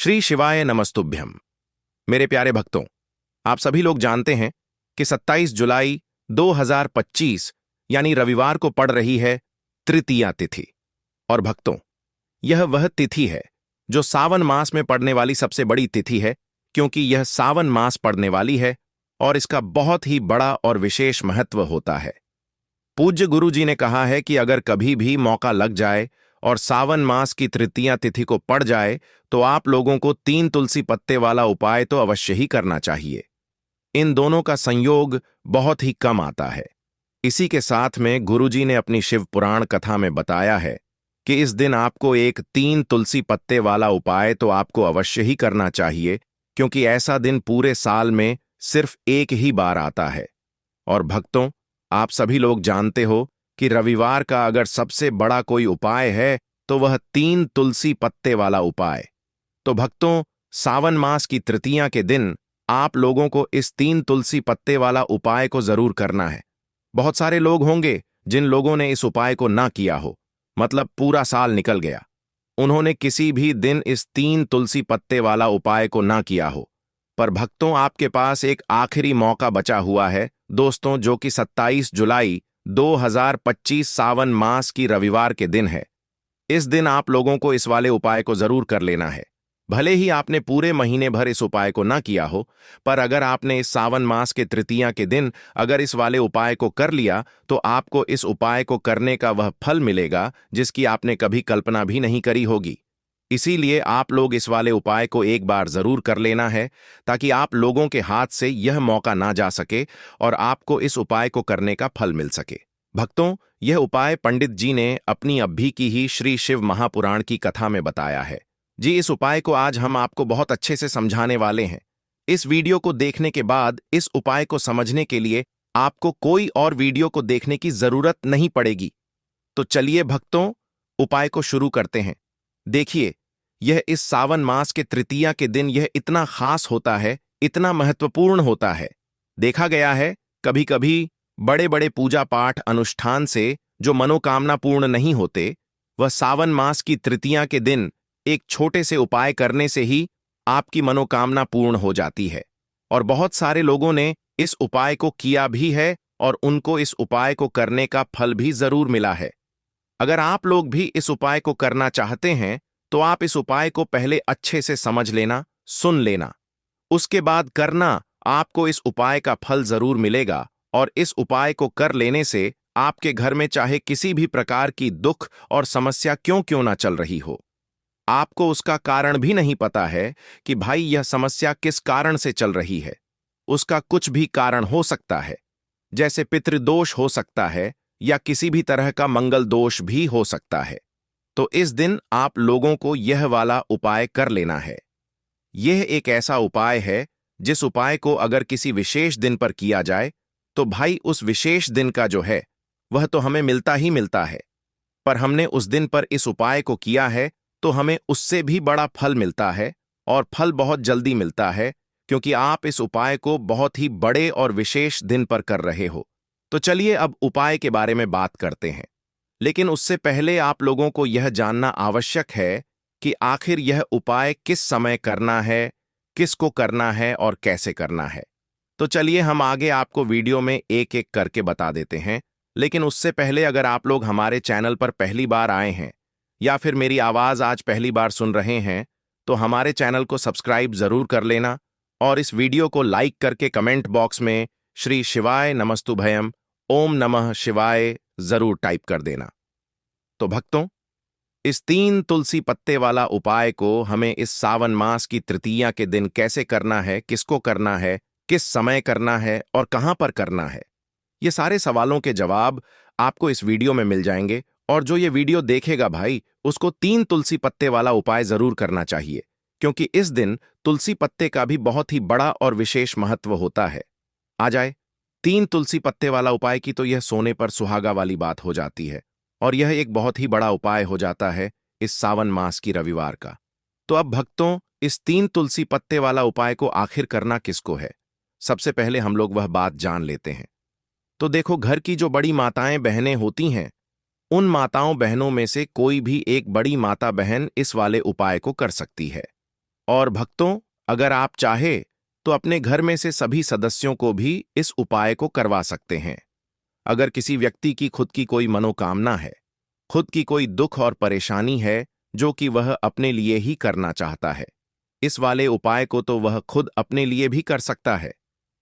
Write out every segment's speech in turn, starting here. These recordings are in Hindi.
श्री शिवाय नमस्तुभ्यम। मेरे प्यारे भक्तों, आप सभी लोग जानते हैं कि 27 जुलाई 2025 यानी रविवार को पड़ रही है तृतीया तिथि। और भक्तों, यह वह तिथि है जो सावन मास में पड़ने वाली सबसे बड़ी तिथि है, क्योंकि यह सावन मास पड़ने वाली है और इसका बहुत ही बड़ा और विशेष महत्व होता है। पूज्य गुरु जी ने कहा है कि अगर कभी भी मौका लग जाए और सावन मास की तृतीया तिथि को पड़ जाए तो आप लोगों को 3 तुलसी पत्ते वाला उपाय तो अवश्य ही करना चाहिए। इन दोनों का संयोग बहुत ही कम आता है। इसी के साथ में गुरुजी ने अपनी शिव पुराण कथा में बताया है कि इस दिन आपको एक 3 तुलसी पत्ते वाला उपाय तो आपको अवश्य ही करना चाहिए, क्योंकि ऐसा दिन पूरे साल में सिर्फ एक ही बार आता है। और भक्तों, आप सभी लोग जानते हो कि रविवार का अगर सबसे बड़ा कोई उपाय है तो वह 3 तुलसी पत्ते वाला उपाय। तो भक्तों, सावन मास की तृतीया के दिन आप लोगों को इस 3 तुलसी पत्ते वाला उपाय को जरूर करना है। बहुत सारे लोग होंगे जिन लोगों ने इस उपाय को ना किया हो, मतलब पूरा साल निकल गया, उन्होंने किसी भी दिन इस 3 तुलसी पत्ते वाला उपाय को ना किया हो। पर भक्तों, आपके पास एक आखिरी मौका बचा हुआ है दोस्तों, जो कि 27 जुलाई 2025 सावन मास की रविवार के दिन है। इस दिन आप लोगों को इस वाले उपाय को जरूर कर लेना है। भले ही आपने पूरे महीने भर इस उपाय को ना किया हो, पर अगर आपने इस सावन मास के तृतीया के दिन अगर इस वाले उपाय को कर लिया तो आपको इस उपाय को करने का वह फल मिलेगा जिसकी आपने कभी कल्पना भी नहीं करी होगी। इसीलिए आप लोग इस वाले उपाय को एक बार जरूर कर लेना है, ताकि आप लोगों के हाथ से यह मौका ना जा सके और आपको इस उपाय को करने का फल मिल सके। भक्तों, यह उपाय पंडित जी ने अपनी अभी की ही श्री शिव महापुराण की कथा में बताया है। जी, इस उपाय को आज हम आपको बहुत अच्छे से समझाने वाले हैं। इस वीडियो को देखने के बाद इस उपाय को समझने के लिए आपको कोई और वीडियो को देखने की जरूरत नहीं पड़ेगी। तो चलिए भक्तों, उपाय को शुरू करते हैं। देखिए, यह इस सावन मास के तृतीया के दिन यह इतना खास होता है, इतना महत्वपूर्ण होता है। देखा गया है कभी कभी बड़े बड़े पूजा पाठ अनुष्ठान से जो मनोकामना पूर्ण नहीं होते, वह सावन मास की तृतीया के दिन एक छोटे से उपाय करने से ही आपकी मनोकामना पूर्ण हो जाती है। और बहुत सारे लोगों ने इस उपाय को किया भी है और उनको इस उपाय को करने का फल भी जरूर मिला है। अगर आप लोग भी इस उपाय को करना चाहते हैं तो आप इस उपाय को पहले अच्छे से समझ लेना, सुन लेना, उसके बाद करना। आपको इस उपाय का फल जरूर मिलेगा और इस उपाय को कर लेने से आपके घर में चाहे किसी भी प्रकार की दुख और समस्या क्यों ना चल रही हो, आपको उसका कारण भी नहीं पता है कि भाई यह समस्या किस कारण से चल रही है। उसका कुछ भी कारण हो सकता है, जैसे पितृदोष हो सकता है या किसी भी तरह का मंगल दोष भी हो सकता है। तो इस दिन आप लोगों को यह वाला उपाय कर लेना है। यह एक ऐसा उपाय है जिस उपाय को अगर किसी विशेष दिन पर किया जाए तो भाई उस विशेष दिन का जो है वह तो हमें मिलता ही मिलता है, पर हमने उस दिन पर इस उपाय को किया है तो हमें उससे भी बड़ा फल मिलता है, और फल बहुत जल्दी मिलता है, क्योंकि आप इस उपाय को बहुत ही बड़े और विशेष दिन पर कर रहे हो। तो चलिए अब उपाय के बारे में बात करते हैं। लेकिन उससे पहले आप लोगों को यह जानना आवश्यक है कि आखिर यह उपाय किस समय करना है, किसको करना है और कैसे करना है। तो चलिए हम आगे आपको वीडियो में एक एक करके बता देते हैं। लेकिन उससे पहले अगर आप लोग हमारे चैनल पर पहली बार आए हैं या फिर मेरी आवाज आज पहली बार सुन रहे हैं तो हमारे चैनल को सब्सक्राइब जरूर कर लेना और इस वीडियो को लाइक करके कमेंट बॉक्स में श्री शिवाय नमस्तुभयम, ओम नमः शिवाय जरूर टाइप कर देना। तो भक्तों, इस 3 तुलसी पत्ते वाला उपाय को हमें इस सावन मास की तृतीया के दिन कैसे करना है, किसको करना है, किस समय करना है और कहां पर करना है, ये सारे सवालों के जवाब आपको इस वीडियो में मिल जाएंगे। और जो ये वीडियो देखेगा भाई, उसको 3 तुलसी पत्ते वाला उपाय जरूर करना चाहिए, क्योंकि इस दिन तुलसी पत्ते का भी बहुत ही बड़ा और विशेष महत्व होता है। आ जाए 3 तुलसी पत्ते वाला उपाय की तो यह सोने पर सुहागा वाली बात हो जाती है, और यह एक बहुत ही बड़ा उपाय हो जाता है इस सावन मास की रविवार का। तो अब भक्तों, इस 3 तुलसी पत्ते वाला उपाय को आखिर करना किसको है, सबसे पहले हम लोग वह बात जान लेते हैं। तो देखो, घर की जो बड़ी माताएं बहनें होती हैं, उन माताओं बहनों में से कोई भी एक बड़ी माता बहन इस वाले उपाय को कर सकती है। और भक्तों, अगर आप चाहे तो अपने घर में से सभी सदस्यों को भी इस उपाय को करवा सकते हैं। अगर किसी व्यक्ति की खुद की कोई मनोकामना है, खुद की कोई दुख और परेशानी है जो कि वह अपने लिए ही करना चाहता है, इस वाले उपाय को तो वह खुद अपने लिए भी कर सकता है।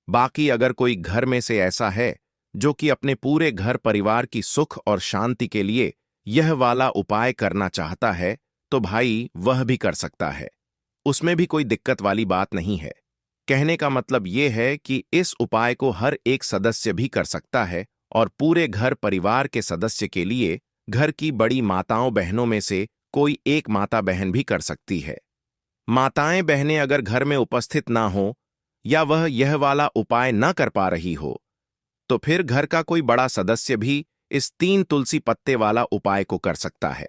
बाकी अगर कोई घर में से ऐसा है जो कि अपने पूरे घर परिवार की सुख और शांति के लिए यह वाला उपाय करना चाहता है, तो भाई वह भी कर सकता है। उसमें भी कोई दिक्कत वाली बात नहीं है। कहने का मतलब यह है कि इस उपाय को हर एक सदस्य भी कर सकता है और पूरे घर परिवार के सदस्य के लिए घर की बड़ी माताओं बहनों में से कोई एक माता बहन भी कर सकती है। माताएं बहनें अगर घर में उपस्थित ना हो या वह यह वाला उपाय ना कर पा रही हो, तो फिर घर का कोई बड़ा सदस्य भी इस 3 तुलसी पत्ते वाला उपाय को कर सकता है।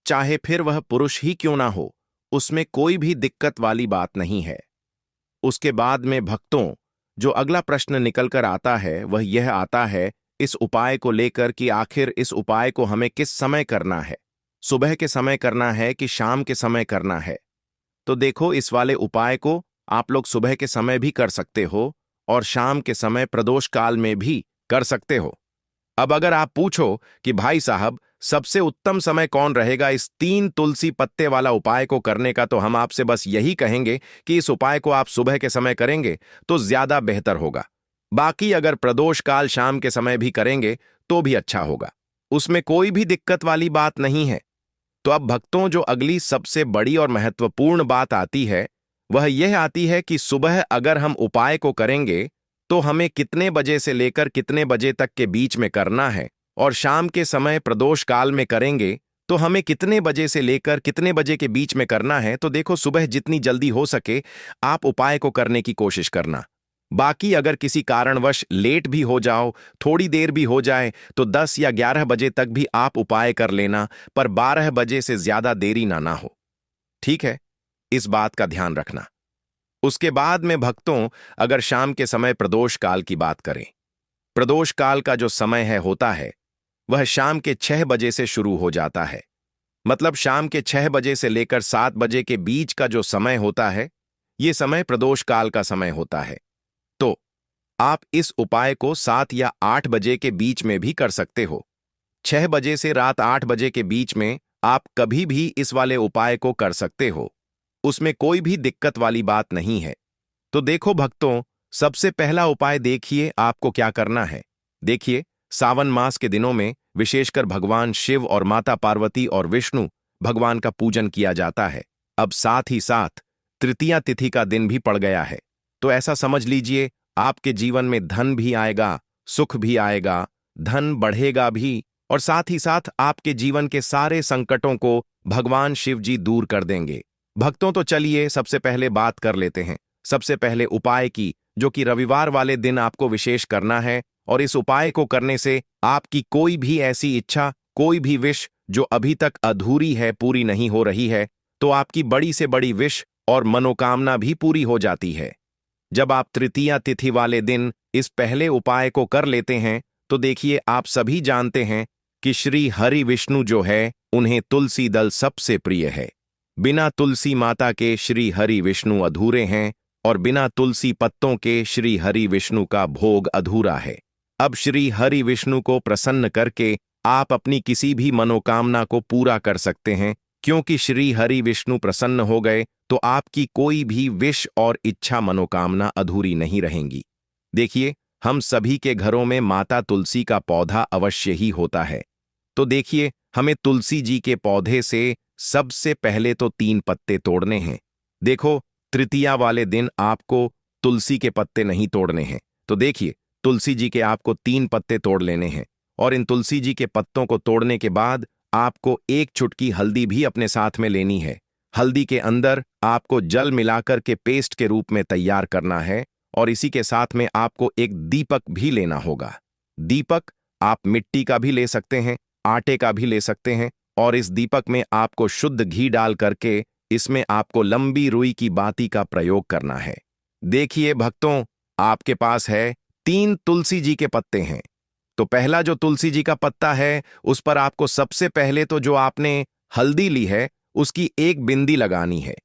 चाहे फिर वह पुरुष ही क्यों ना हो, उसमें कोई भी दिक्कत वाली बात नहीं है। उसके बाद में भक्तों, जो अगला प्रश्न निकलकर आता है वह यह आता है इस उपाय को लेकर कि आखिर इस उपाय को हमें किस समय करना है, सुबह के समय करना है कि शाम के समय करना है। तो देखो, इस वाले उपाय को आप लोग सुबह के समय भी कर सकते हो और शाम के समय प्रदोष काल में भी कर सकते हो। अब अगर आप पूछो कि भाई साहब सबसे उत्तम समय कौन रहेगा इस 3 तुलसी पत्ते वाला उपाय को करने का, तो हम आपसे बस यही कहेंगे कि इस उपाय को आप सुबह के समय करेंगे तो ज्यादा बेहतर होगा। बाकी अगर प्रदोष काल शाम के समय भी करेंगे तो भी अच्छा होगा, उसमें कोई भी दिक्कत वाली बात नहीं है। तो अब भक्तों, जो अगली सबसे बड़ी और महत्वपूर्ण बात आती है वह यह आती है कि सुबह अगर हम उपाय को करेंगे तो हमें कितने बजे से लेकर कितने बजे तक के बीच में करना है, और शाम के समय प्रदोष काल में करेंगे तो हमें कितने बजे से लेकर कितने बजे के बीच में करना है। तो देखो, सुबह जितनी जल्दी हो सके आप उपाय को करने की कोशिश करना। बाकी अगर किसी कारणवश लेट भी हो जाओ, थोड़ी देर भी हो जाए, तो 10 या 11 बजे तक भी आप उपाय कर लेना, पर 12 बजे से ज्यादा देरी ना हो। ठीक है, इस बात का ध्यान रखना। उसके बाद में भक्तों, अगर शाम के समय प्रदोष काल की बात करें, प्रदोष काल का जो समय होता है वह शाम के 6 बजे से शुरू हो जाता है। मतलब शाम के 6 बजे से लेकर 7 बजे के बीच का जो समय होता है, यह समय प्रदोष काल का समय होता है। तो आप इस उपाय को 7 या 8 बजे के बीच में भी कर सकते हो। 6 बजे से रात 8 बजे के बीच में आप कभी भी इस वाले उपाय को कर सकते हो, उसमें कोई भी दिक्कत वाली बात नहीं है। तो देखो भक्तों, सबसे पहला उपाय देखिए आपको क्या करना है। देखिए, सावन मास के दिनों में विशेषकर भगवान शिव और माता पार्वती और विष्णु भगवान का पूजन किया जाता है। अब साथ ही साथ तृतीया तिथि का दिन भी पड़ गया है, तो ऐसा समझ लीजिए आपके जीवन में धन भी आएगा, सुख भी आएगा, धन बढ़ेगा भी, और साथ ही साथ आपके जीवन के सारे संकटों को भगवान शिव जी दूर कर देंगे। भक्तों, तो चलिए सबसे पहले बात कर लेते हैं सबसे पहले उपाय की, जो कि रविवार वाले दिन आपको विशेष करना है। और इस उपाय को करने से आपकी कोई भी ऐसी इच्छा, कोई भी विश जो अभी तक अधूरी है, पूरी नहीं हो रही है, तो आपकी बड़ी से बड़ी विश और मनोकामना भी पूरी हो जाती है। जब आप तृतीया तिथि वाले दिन इस पहले उपाय को कर लेते हैं, तो देखिए, आप सभी जानते हैं कि श्री हरि विष्णु जो है उन्हें तुलसी दल सबसे प्रिय है। बिना तुलसी माता के श्री हरि विष्णु अधूरे हैं और बिना तुलसी पत्तों के श्री हरि विष्णु का भोग अधूरा है। अब श्री हरि विष्णु को प्रसन्न करके आप अपनी किसी भी मनोकामना को पूरा कर सकते हैं, क्योंकि श्री हरि विष्णु प्रसन्न हो गए तो आपकी कोई भी विश और इच्छा मनोकामना अधूरी नहीं रहेंगी। देखिए, हम सभी के घरों में माता तुलसी का पौधा अवश्य ही होता है। तो देखिए, हमें तुलसी जी के पौधे से सबसे पहले तो 3 पत्ते तोड़ने हैं। देखो, तृतीया वाले दिन आपको तुलसी के पत्ते नहीं तोड़ने हैं। तो देखिए, तुलसी जी के आपको 3 पत्ते तोड़ लेने हैं, और इन तुलसी जी के पत्तों को तोड़ने के बाद आपको 1 चुटकी हल्दी भी अपने साथ में लेनी है। हल्दी के अंदर आपको जल मिलाकर के पेस्ट के रूप में तैयार करना है, और इसी के साथ में आपको एक दीपक भी लेना होगा। दीपक आप मिट्टी का भी ले सकते हैं, आटे का भी ले सकते हैं, और इस दीपक में आपको शुद्ध घी डाल करके इसमें आपको लंबी रुई की बाती का प्रयोग करना है। देखिए भक्तों, आपके पास है 3 तुलसी जी के पत्ते हैं। तो पहला जो तुलसी जी का पत्ता है, उस पर आपको सबसे पहले तो जो आपने हल्दी ली है उसकी 1 बिंदी लगानी है,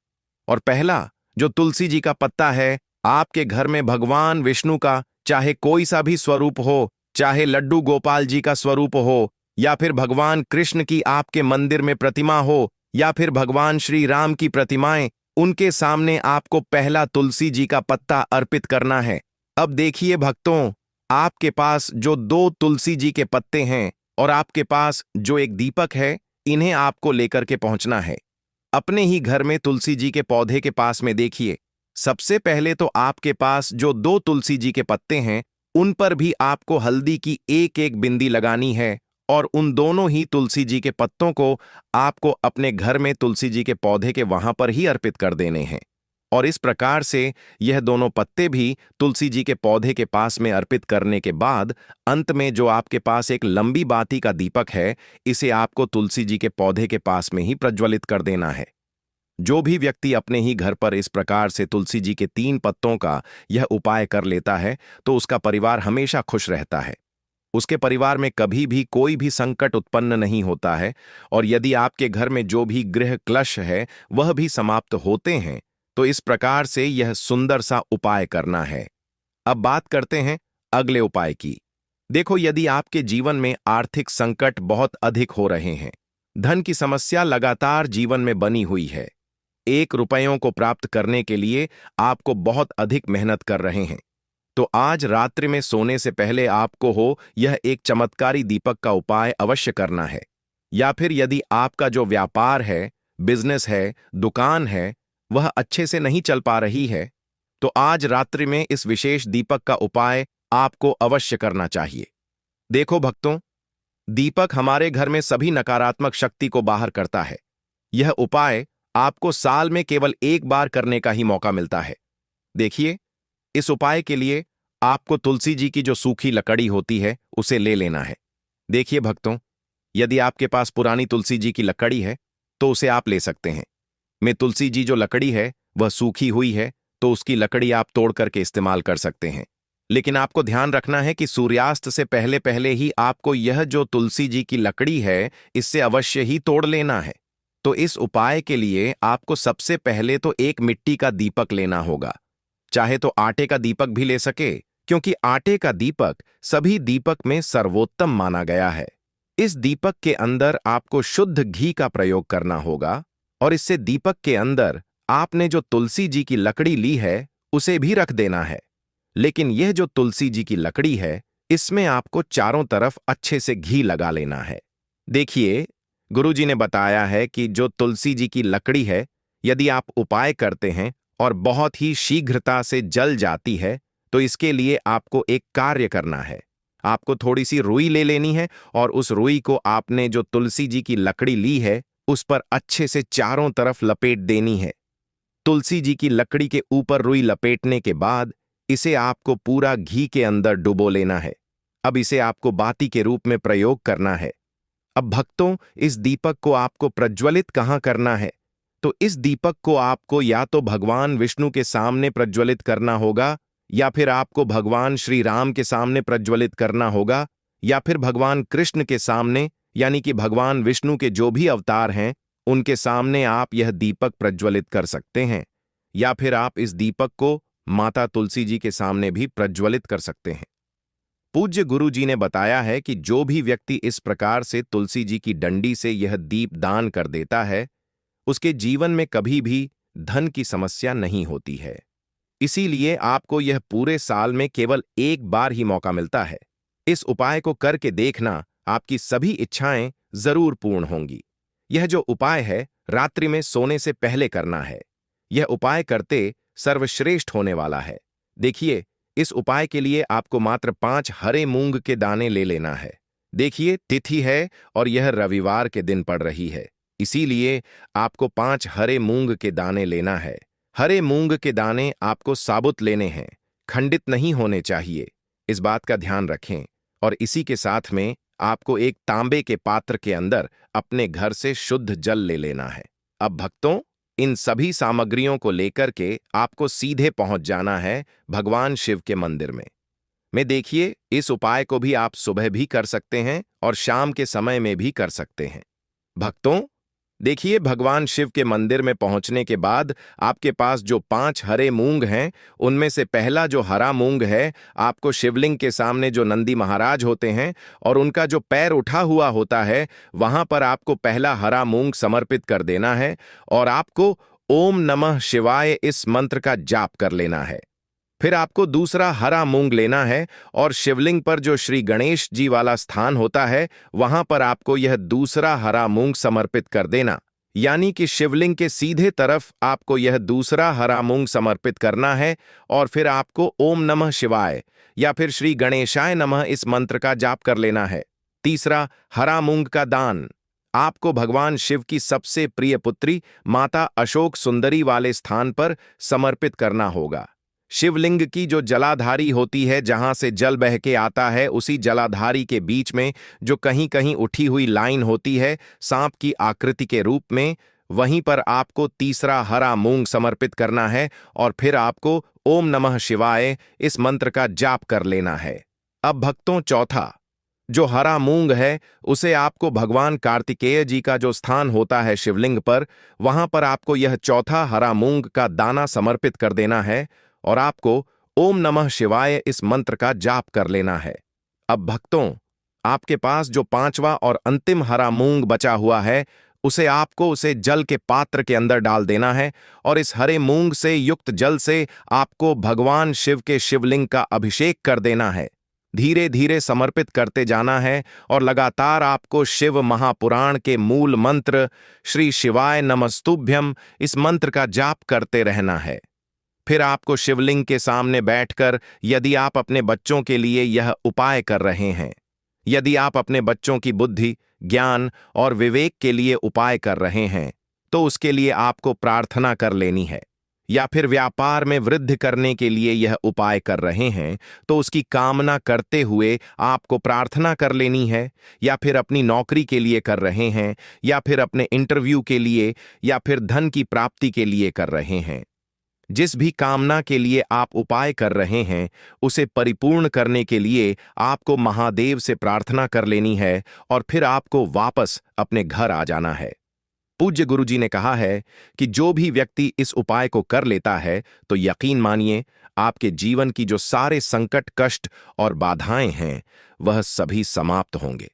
और पहला जो तुलसी जी का पत्ता है, आपके घर में भगवान विष्णु का चाहे कोई सा भी स्वरूप हो, चाहे लड्डू गोपाल जी का स्वरूप हो, या फिर भगवान कृष्ण की आपके मंदिर में प्रतिमा हो, या फिर भगवान श्री राम की प्रतिमाएं, उनके सामने आपको पहला तुलसी जी का पत्ता अर्पित करना है। अब देखिए भक्तों, आपके पास जो 2 तुलसी जी के पत्ते हैं और आपके पास जो एक दीपक है, इन्हें आपको लेकर के पहुंचना है। अपने ही घर में तुलसी जी के पौधे के पास में देखिए, सबसे पहले तो आपके पास जो 2 तुलसी जी के पत्ते हैं, उन पर भी आपको हल्दी की एक एक बिंदी लगानी है और उन दोनों ही तुलसी जी के पत्तों को आपको अपने घर में तुलसी जी के पौधे के वहां पर ही अर्पित कर देने हैं। और इस प्रकार से यह दोनों पत्ते भी तुलसी जी के पौधे के पास में अर्पित करने के बाद अंत में जो आपके पास एक लंबी बाती का दीपक है, इसे आपको तुलसी जी के पौधे के पास में ही प्रज्वलित कर देना है। जो भी व्यक्ति अपने ही घर पर इस प्रकार से तुलसी जी के 3 पत्तों का यह उपाय कर लेता है, तो उसका परिवार हमेशा खुश रहता है। उसके परिवार में कभी भी कोई भी संकट उत्पन्न नहीं होता है, और यदि आपके घर में जो भी गृह क्लेश है वह भी समाप्त होते हैं। तो इस प्रकार से यह सुंदर सा उपाय करना है। अब बात करते हैं अगले उपाय की। देखो, यदि आपके जीवन में आर्थिक संकट बहुत अधिक हो रहे हैं, धन की समस्या लगातार जीवन में बनी हुई है, 1 रुपयों को प्राप्त करने के लिए आपको बहुत अधिक मेहनत कर रहे हैं, तो आज रात्रि में सोने से पहले आपको हो यह एक चमत्कारी दीपक का उपाय अवश्य करना है। या फिर यदि आपका जो व्यापार है, बिजनेस है, दुकान है, वह अच्छे से नहीं चल पा रही है, तो आज रात्रि में इस विशेष दीपक का उपाय आपको अवश्य करना चाहिए। देखो भक्तों, दीपक हमारे घर में सभी नकारात्मक शक्ति को बाहर करता है। यह उपाय आपको साल में केवल 1 बार करने का ही मौका मिलता है। देखिए, इस उपाय के लिए आपको तुलसी जी की जो सूखी लकड़ी होती है उसे ले लेना है। देखिए भक्तों, यदि आपके पास पुरानी तुलसी जी की लकड़ी है तो उसे आप ले सकते हैं। में तुलसी जी जो लकड़ी है वह सूखी हुई है, तो उसकी लकड़ी आप तोड़ करके इस्तेमाल कर सकते हैं। लेकिन आपको ध्यान रखना है कि सूर्यास्त से पहले पहले ही आपको यह जो तुलसी जी की लकड़ी है इससे अवश्य ही तोड़ लेना है। तो इस उपाय के लिए आपको सबसे पहले तो एक मिट्टी का दीपक लेना होगा। चाहे तो आटे का दीपक भी ले सके, क्योंकि आटे का दीपक सभी दीपक में सर्वोत्तम माना गया है। इस दीपक के अंदर आपको शुद्ध घी का प्रयोग करना होगा, और इससे दीपक के अंदर आपने जो तुलसी जी की लकड़ी ली है उसे भी रख देना है। लेकिन यह जो तुलसी जी की लकड़ी है, इसमें आपको चारों तरफ अच्छे से घी लगा लेना है। देखिए, गुरुजी ने बताया है कि जो तुलसी जी की लकड़ी है, यदि आप उपाय करते हैं और बहुत ही शीघ्रता से जल जाती है, तो इसके लिए आपको एक कार्य करना है। आपको थोड़ी सी रुई ले लेनी है और उस रुई को आपने जो तुलसी जी की लकड़ी ली है उस पर अच्छे से चारों तरफ लपेट देनी है। तुलसी जी की लकड़ी के ऊपर रुई लपेटने के बाद इसे आपको पूरा घी के अंदर डुबो लेना है। अब इसे आपको बाती के रूप में प्रयोग करना है। अब भक्तों, इस दीपक को आपको प्रज्वलित कहाँ करना है? तो इस दीपक को आपको या तो भगवान विष्णु के सामने प्रज्वलित करना होगा, या फिर आपको भगवान श्री राम के सामने प्रज्वलित करना होगा, या फिर भगवान कृष्ण के सामने, यानी कि भगवान विष्णु के जो भी अवतार हैं उनके सामने आप यह दीपक प्रज्वलित कर सकते हैं। या फिर आप इस दीपक को माता तुलसी जी के सामने भी प्रज्वलित कर सकते हैं। पूज्य गुरु जी ने बताया है कि जो भी व्यक्ति इस प्रकार से तुलसी जी की डंडी से यह दीप दान कर देता है, उसके जीवन में कभी भी धन की समस्या नहीं होती है। इसीलिए आपको यह पूरे साल में केवल 1 बार ही मौका मिलता है। इस उपाय को करके देखना, आपकी सभी इच्छाएं जरूर पूर्ण होंगी। यह जो उपाय है रात्रि में सोने से पहले करना है। यह उपाय करते सर्वश्रेष्ठ होने वाला है। देखिए, इस उपाय के लिए आपको मात्र 5 हरे मूंग के दाने ले लेना है। देखिए, तिथि है और यह रविवार के दिन पड़ रही है, इसीलिए आपको 5 हरे मूंग के दाने लेना है। हरे मूंग के दाने आपको साबुत लेने हैं, खंडित नहीं होने चाहिए। इस बात का ध्यान रखें। और इसी के साथ में आपको एक तांबे के पात्र के अंदर अपने घर से शुद्ध जल ले लेना है। अब भक्तों, इन सभी सामग्रियों को लेकर के आपको सीधे पहुंच जाना है भगवान शिव के मंदिर में देखिए, इस उपाय को भी आप सुबह भी कर सकते हैं और शाम के समय में भी कर सकते हैं। भक्तों, देखिए, भगवान शिव के मंदिर में पहुंचने के बाद आपके पास जो 5 हरे मूंग हैं, उनमें से पहला जो हरा मूंग है, आपको शिवलिंग के सामने जो नंदी महाराज होते हैं और उनका जो पैर उठा हुआ होता है, वहां पर आपको पहला हरा मूंग समर्पित कर देना है और आपको ओम नमः शिवाय इस मंत्र का जाप कर लेना है। फिर आपको दूसरा हरा मूंग लेना है और शिवलिंग पर जो श्री गणेश जी वाला स्थान होता है, वहां पर आपको यह दूसरा हरा मूंग समर्पित कर देना। यानी कि शिवलिंग के सीधे तरफ आपको यह दूसरा हरा मूंग समर्पित करना है और फिर आपको ओम नमः शिवाय या फिर श्री गणेशाय नमः इस मंत्र का जाप कर लेना है। तीसरा, हरा मूंग का दान आपको भगवान शिव की सबसे प्रिय पुत्री माता अशोक सुंदरी वाले स्थान पर समर्पित करना होगा। शिवलिंग की जो जलाधारी होती है, जहां से जल बह के आता है, उसी जलाधारी के बीच में जो कहीं कहीं उठी हुई लाइन होती है सांप की आकृति के रूप में, वहीं पर आपको तीसरा हरा मूंग समर्पित करना है और फिर आपको ओम नमः शिवाय इस मंत्र का जाप कर लेना है। अब भक्तों, चौथा जो हरा मूंग है, उसे आपको भगवान कार्तिकेय जी का जो स्थान होता है शिवलिंग पर, वहां पर आपको यह चौथा हरा मूंग का दाना समर्पित कर देना है और आपको ओम नमः शिवाय इस मंत्र का जाप कर लेना है। अब भक्तों, आपके पास जो 5वां और अंतिम हरा मूंग बचा हुआ है, उसे जल के पात्र के अंदर डाल देना है और इस हरे मूंग से युक्त जल से आपको भगवान शिव के शिवलिंग का अभिषेक कर देना है। धीरे धीरे समर्पित करते जाना है और लगातार आपको शिव महापुराण के मूल मंत्र श्री शिवाय नमस्तुभ्यम इस मंत्र का जाप करते रहना है। फिर आपको शिवलिंग के सामने बैठकर, यदि आप अपने बच्चों के लिए यह उपाय कर रहे हैं, यदि आप अपने बच्चों की बुद्धि, ज्ञान और विवेक के लिए उपाय कर रहे हैं, तो उसके लिए आपको प्रार्थना कर लेनी है। या फिर व्यापार में वृद्धि करने के लिए यह उपाय कर रहे हैं, तो उसकी कामना करते हुए आपको प्रार्थना कर लेनी है। या फिर अपनी नौकरी के लिए कर रहे हैं, या फिर अपने इंटरव्यू के लिए, या फिर धन की प्राप्ति के लिए कर रहे हैं, जिस भी कामना के लिए आप उपाय कर रहे हैं, उसे परिपूर्ण करने के लिए आपको महादेव से प्रार्थना कर लेनी है और फिर आपको वापस अपने घर आ जाना है। पूज्य गुरुजी ने कहा है कि जो भी व्यक्ति इस उपाय को कर लेता है, तो यकीन मानिए आपके जीवन की जो सारे संकट, कष्ट और बाधाएं हैं, वह सभी समाप्त होंगे।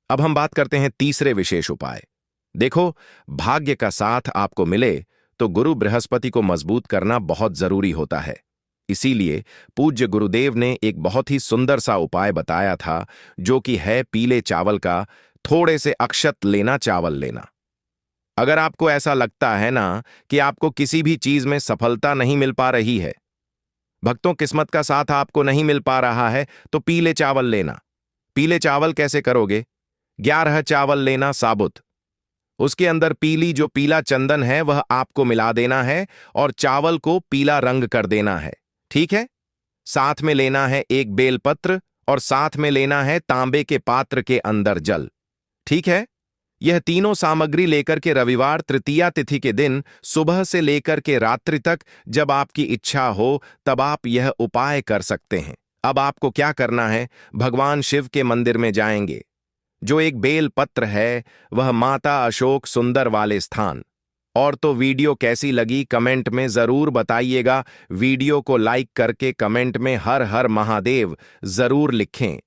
अब हम बात करते हैं तीसरे विशेष उपाय। देखो, भाग्य का साथ आपको मिले तो गुरु बृहस्पति को मजबूत करना बहुत जरूरी होता है। इसीलिए पूज्य गुरुदेव ने एक बहुत ही सुंदर सा उपाय बताया था, जो कि है पीले चावल का थोड़े से अक्षत लेना, चावल लेना। अगर आपको ऐसा लगता है ना कि आपको किसी भी चीज में सफलता नहीं मिल पा रही है, भक्तों, किस्मत का साथ आपको नहीं मिल पा रहा है, तो पीले चावल लेना। पीले चावल कैसे करोगे? 11 चावल लेना साबुत, उसके अंदर पीला चंदन है वह आपको मिला देना है और चावल को पीला रंग कर देना है। ठीक है? साथ में लेना है एक बेलपत्र और साथ में लेना है तांबे के पात्र के अंदर जल। ठीक है? यह तीनों सामग्री लेकर के रविवार तृतीया तिथि के दिन सुबह से लेकर के रात्रि तक, जब आपकी इच्छा हो, तब आप यह उपाय कर सकते हैं। अब आपको क्या करना है? भगवान शिव के मंदिर में जाएंगे। जो एक बेल पत्र है, वह माता अशोक सुंदर वाले स्थान। और तो वीडियो कैसी लगी कमेंट में जरूर बताइएगा। वीडियो को लाइक करके कमेंट में हर हर महादेव जरूर लिखें।